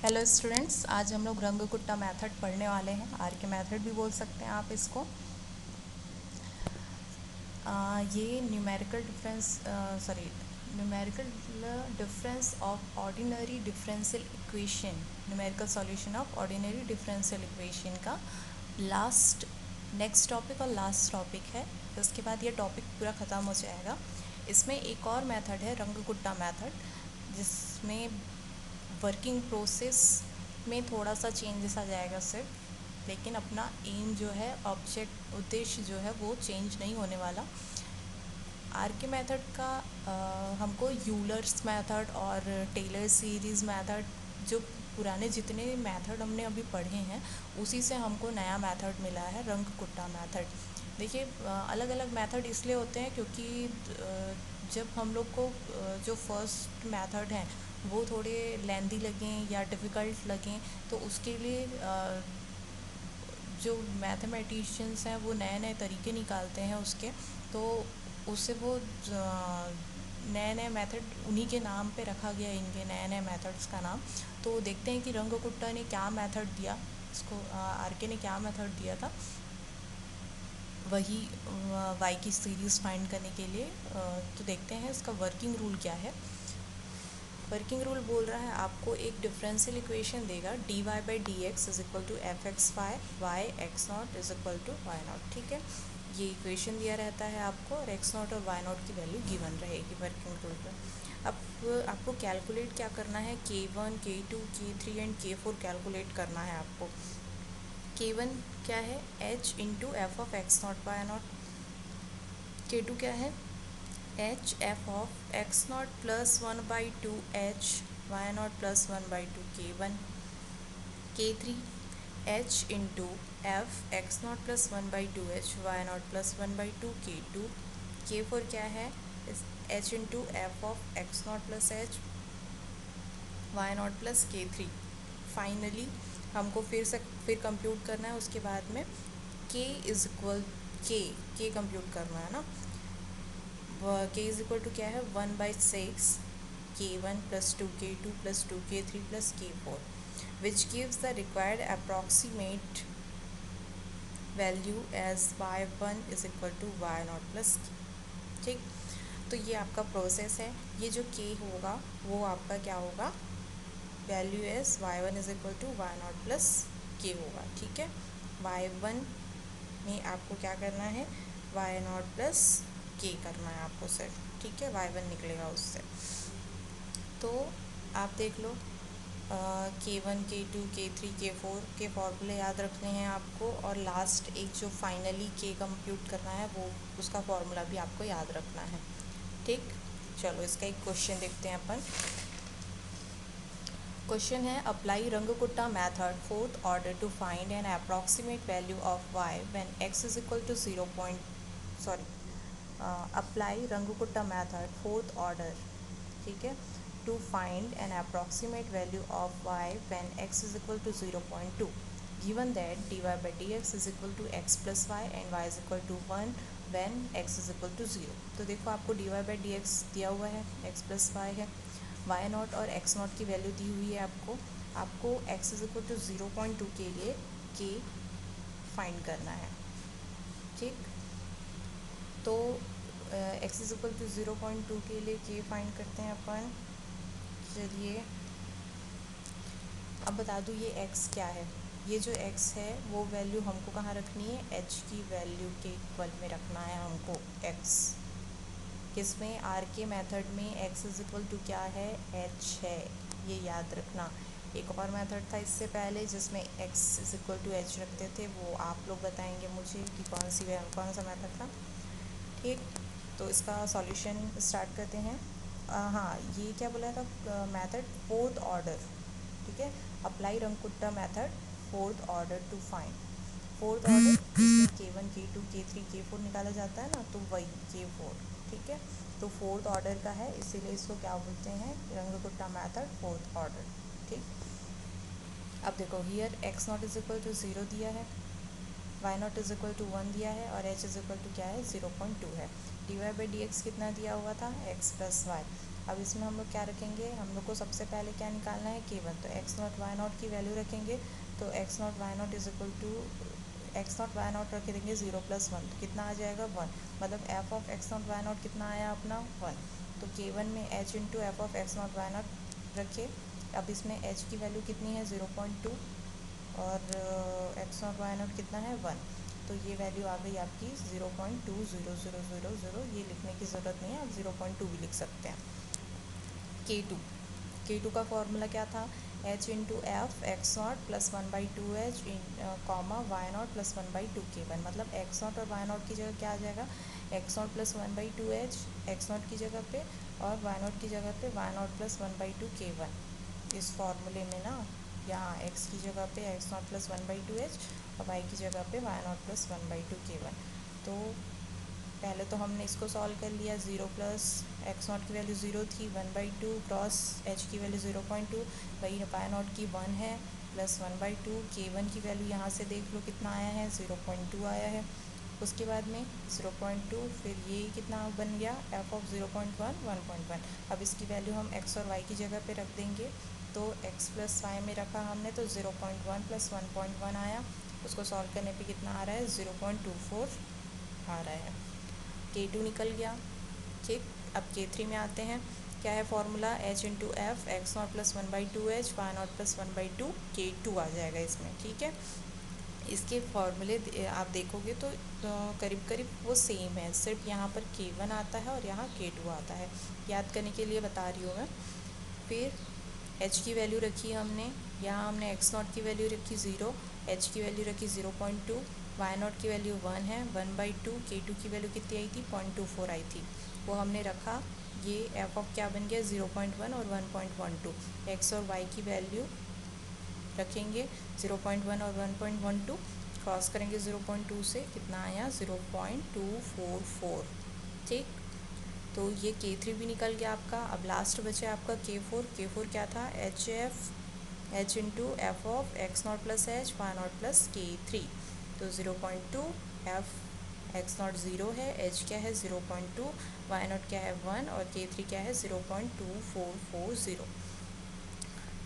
Hello students, आज हम लोग रंग-कुट्टा मेथड पढ़ने वाले हैं। आर के मेथड भी बोल सकते हैं आप इसको। ये numerical difference of ordinary differential equation, numerical solution of ordinary differential equation का नेक्स्ट टॉपिक और लास्ट टॉपिक है। उसके बाद ये टॉपिक पूरा ख़त्म हो जाएगा। इसमें एक और मेथड है रंग-कुट्टा मेथड, जिसमें वर्किंग प्रोसेस में थोड़ा सा चेंजेस आ जाएगा सिर्फ, लेकिन अपना एम जो है, उद्देश्य जो है वो चेंज नहीं होने वाला। आर के मेथड का हमको यूलर्स मेथड और टेलर सीरीज़ मेथड, जो पुराने जितने मेथड हमने अभी पढ़े हैं उसी से हमको नया मेथड मिला है, रंग-कुट्टा मेथड। देखिए, अलग अलग मेथड इसलिए होते हैं क्योंकि जब हम लोग को जो फर्स्ट मेथड हैं वो थोड़े लेंदी लगें या डिफ़िकल्ट लगें, तो उसके लिए जो मैथमेटिशियंस हैं वो नए नए तरीके निकालते हैं उसके, तो उससे वो नए नए मेथड उन्हीं के नाम पे रखा गया, इनके नए नए मेथड्स का नाम। तो देखते हैं कि रंग-कुट्टा ने क्या मेथड दिया, इसको आर के ने क्या मेथड दिया था, वही वाई की सीरीज़ फाइंड करने के लिए। तो देखते हैं इसका वर्किंग रूल क्या है। वर्किंग रूल बोल रहा है आपको एक डिफरेंशियल इक्वेशन देगा, D Y by D X is equal to F X Y X not is equal to Y not. ठीक है, ये इक्वेशन दिया रहता है आपको और एक्स नॉट और वाई नॉट की वैल्यू गिवन रहेगी वर्किंग रूल पर। अब आपको कैलकुलेट क्या करना है, K1, K2, K3 and K4 calculate करना है आपको। K1 क्या है, h into F of X not Y not. K2 क्या है, H F of X not plus 1/2 H Y not plus 1/2 K1। K3 H into F X not plus 1/2 H Y not plus 1/2 K2। K4 क्या है, H into F of X not plus H Y not plus K3। Finally हमको फिर compute करना है उसके बाद में K is equal के कंप्यूट करना है ना। K इज इक्वल टू क्या है, 1/6 K1 plus 2 K2 plus 2 K3 plus K4, which gives the required approximate value as y1 is equal to Y not plus K। ठीक, तो ये आपका प्रोसेस है। ये जो K होगा वो आपका क्या होगा, value as y1 is equal to Y not plus K होगा। ठीक है, y1 में आपको क्या करना है, वाई नॉट प्लस K करना है आपको सिर्फ। ठीक है, y1 निकलेगा उससे। तो आप देख लो, K1, K2, K3, K4 के फॉर्मूले याद रखने हैं आपको, और लास्ट एक जो फाइनली K कंप्यूट करना है वो उसका फॉर्मूला भी आपको याद रखना है। ठीक, चलो इसका एक क्वेश्चन देखते हैं अपन। क्वेश्चन है, apply Runge Kutta method fourth order to find an approximate value of y when x is equal to apply Runge Kutta method fourth order, ठीक है, to find an approximate value of y when x is equal to 0.2, given that dy by dx is equal to x plus y and y is equal to 1 when x is equal to 0। तो देखो, आपको dy by dx दिया हुआ है, x plus Y है, why not और X not की value दी हुई है आपको x इज इक्वल टू 0.2 के लिए k फाइंड करना है। ठीक, तो x इज इक्वल टू 0.2 के लिए k फाइंड करते हैं अपन। चलिए अब बता दूँ ये x क्या है। ये जो x है वो वैल्यू हमको कहाँ रखनी है, h की वैल्यू के इक्वल में रखना है हमको x। किसमें, आर के मेथड में x इज इक्वल टू क्या है, h है, ये याद रखना। एक और मेथड था इससे पहले जिसमें x is equal to h रखते थे, वो आप लोग बताएंगे मुझे कि कौन सा मेथड था। ठीक, तो इसका सॉल्यूशन स्टार्ट करते हैं। हाँ, ये क्या बोला था, मेथड फोर्थ ऑर्डर। ठीक है, apply Runge Kutta method fourth order to find. Fourth order जिसमें K1, K2, K3, K4 निकाला जाता है ना, तो वही K4। ठीक है, तो फोर्थ ऑर्डर का है, इसीलिए इसको क्या बोलते हैं, रंग-कुट्टा मेथड फोर्थ ऑर्डर। ठीक, अब देखो, here x not is equal to 0 दिया है, y not is equal to 1 दिया है, और h इज इक्वल टू क्या है, 0.2 है। dy by dx कितना दिया हुआ था, x प्लस वाई। अब इसमें हम लोग क्या रखेंगे, हम लोग को सबसे पहले क्या निकालना है k1, तो x नॉट y नॉट की वैल्यू रखेंगे, तो x not y not is equal to x not y not रख देंगे 0 + 1, तो कितना आ जाएगा 1, मतलब f of x not y not कितना आया अपना 1, तो k1 में h into F of x not y not रखे। अब इसमें h की वैल्यू कितनी है 0.2 और x नॉट y नॉट कितना है 1, तो ये वैल्यू आ गई आपकी 0.20000, ये लिखने की ज़रूरत नहीं है, आप 0.2 भी लिख सकते हैं। k2 का फॉर्मूला क्या था, h into F X not plus 1/2h comma Y not plus 1/2 k1, मतलब x नॉट और y नॉट की जगह क्या आ जाएगा, x not plus 1/2h X not की जगह पे, और y नॉट की जगह पे y नॉट प्लस 1/2 k1। इस फॉर्मूले में ना यहाँ x की जगह पे x नॉट प्लस 1/2h और y की जगह पे y नॉट प्लस 1/2 k1। तो पहले तो हमने इसको सॉल्व कर लिया, 0 प्लस एक्स नॉट की वैल्यू 0 थी, 1/2 क्रॉस h की वैल्यू 0.2, वही वाई नॉट की 1 है प्लस 1/2, k1 की वैल्यू यहाँ से देख लो कितना आया है 0.2 आया है। उसके बाद में 0.2, फिर ये कितना बन गया f ऑफ 0.1 1.1। अब इसकी वैल्यू हम x और y की जगह पे रख देंगे, तो x प्लस y में रखा हमने तो 0.1 प्लस 1.1 आया, उसको सॉल्व करने पे कितना आ रहा है 0.24 आ रहा है। k2 निकल गया, ठीक। अब k3 में आते हैं, क्या है formula, h into F X not plus 1/2h Y not plus 1/2 k2 आ जाएगा इसमें, ठीक है। इसके फॉर्मूले आप देखोगे तो करीब करीब वो सेम है, सिर्फ यहाँ पर k1 आता है और यहाँ k2 आता है, याद करने के लिए बता रही हूँ मैं। फिर h की वैल्यू रखी हमने, यहाँ हमने x नॉट की वैल्यू रखी 0, h की वैल्यू रखी 0.2, वाई नॉट की वैल्यू 1 है 1/2, k2 की वैल्यू कितनी आई थी 0.24 आई थी, वो हमने रखा। ये f ऑफ क्या बन गया 0.1 और 1.12, x और y की वैल्यू रखेंगे 0.1 और 1.12, क्रॉस करेंगे 0.2 से, कितना आया 0.244, ठीक। तो ये k3 भी निकल गया आपका। अब लास्ट बचे आपका k4 क्या था, h into F of X not plus H Y not plus k3, तो 0.2, एफ एक्स नॉट 0 है, h क्या है 0.2, वाई नॉट क्या है 1 और k3 क्या है 0.2440,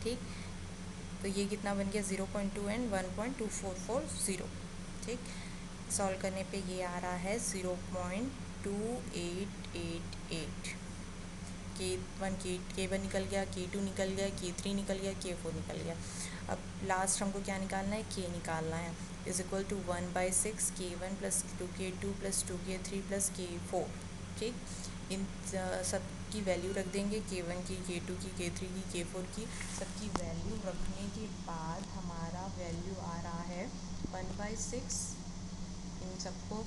ठीक। तो ये कितना बन गया 0.2 एंड 1.2440, ठीक। सॉल्व करने पे ये आ रहा है 0.2888, k1 निकल गया, k2 निकल गया, k3 निकल गया, k4 निकल गया। अब लास्ट हमको क्या निकालना है, k निकालना है, is equal to 1/6 k1 plus 2k2 plus 2k3 plus k4, ठीक। इन सब की वैल्यू रख देंगे, k1 की, k2 की, k3 की, k4 की, सबकी वैल्यू रखने के बाद हमारा वैल्यू आ रहा है 1/6, इन सबको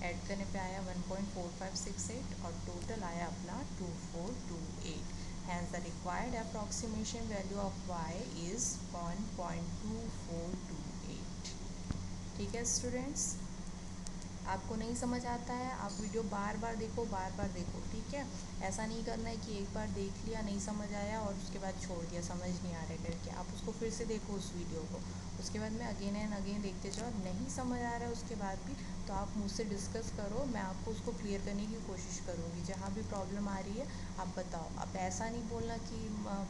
ऐड करने पे आया 1.4568 और टोटल आया अपना 2428। Hence the required approximation value of y is 1.2428। ठीक है स्टूडेंट्स, आपको नहीं समझ आता है आप वीडियो बार बार देखो, ठीक है। ऐसा नहीं करना है कि एक बार देख लिया नहीं समझ आया और उसके बाद छोड़ दिया, समझ नहीं आ रहा करके, आप उसको फिर से देखो उस वीडियो को, उसके बाद में अगेन एंड अगेन देखते जाओ, नहीं समझ आ रहा है उसके बाद भी तो आप मुझसे डिस्कस करो, मैं आपको उसको क्लियर करने की कोशिश करूँगी, जहाँ भी प्रॉब्लम आ रही है आप बताओ। अब ऐसा नहीं बोलना कि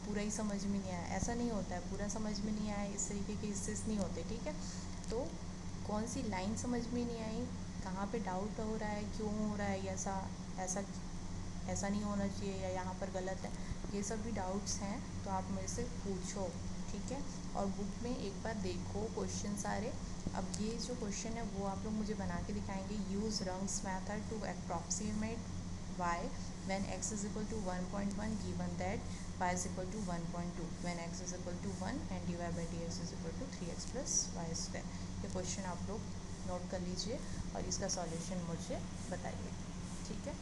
पूरा ही समझ में नहीं आया, ऐसा नहीं होता है, पूरा समझ में नहीं आया इस तरीके के केसेस नहीं होते, ठीक है। तो कौन सी लाइन समझ में नहीं आई, कहाँ पे डाउट हो रहा है, क्यों हो रहा है, ऐसा ऐसा ऐसा नहीं होना चाहिए या यहाँ पर गलत है, ये सब भी डाउट्स हैं तो आप मेरे से पूछो, ठीक है। और बुक में एक बार देखो क्वेश्चन सारे। अब ये जो क्वेश्चन है वो आप लोग मुझे बना के दिखाएंगे, use Runge's method to approximate y when x is equal to 1.1 given that y is equal to 1.2 when x is equal to 1 and dy by dx is equal to 3x plus y square। ये question आप लोग note कर लीजिए और इसका solution मुझे बताइए, ठीक है।